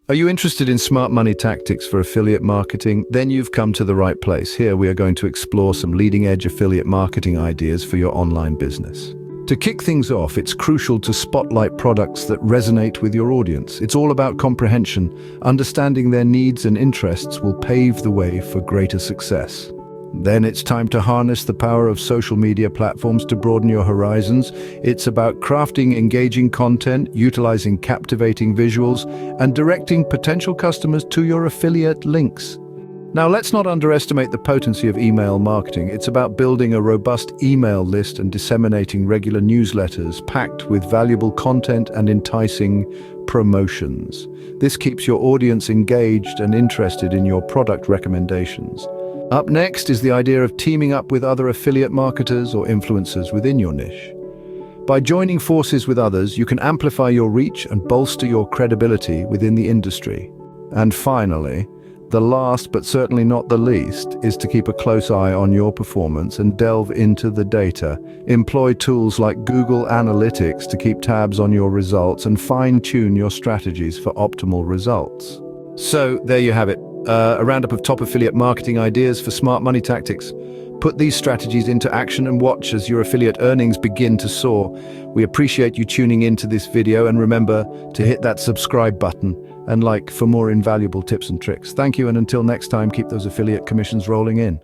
Are you interested in smart money tactics for affiliate marketing? Then you've come to the right place. Here we are going to explore some leading-edge affiliate marketing ideas for your online business. To kick things off, it's crucial to spotlight products that resonate with your audience. It's all about comprehension. Understanding their needs and interests will pave the way for greater success. Then it's time to harness the power of social media platforms to broaden your horizons. It's about crafting engaging content, utilizing captivating visuals, and directing potential customers to your affiliate links. Now, let's not underestimate the potency of email marketing. It's about building a robust email list and disseminating regular newsletters packed with valuable content and enticing promotions. This keeps your audience engaged and interested in your product recommendations. Up next is the idea of teaming up with other affiliate marketers or influencers within your niche. By joining forces with others, you can amplify your reach and bolster your credibility within the industry. And finally, the last but certainly not the least is to keep a close eye on your performance and delve into the data. Employ tools like Google Analytics to keep tabs on your results and fine-tune your strategies for optimal results. So there you have it. A roundup of top affiliate marketing ideas for smart money tactics. Put these strategies into action and watch as your affiliate earnings begin to soar. We appreciate you tuning into this video, and remember to hit that subscribe button and like for more invaluable tips and tricks. Thank you, and until next time, keep those affiliate commissions rolling in.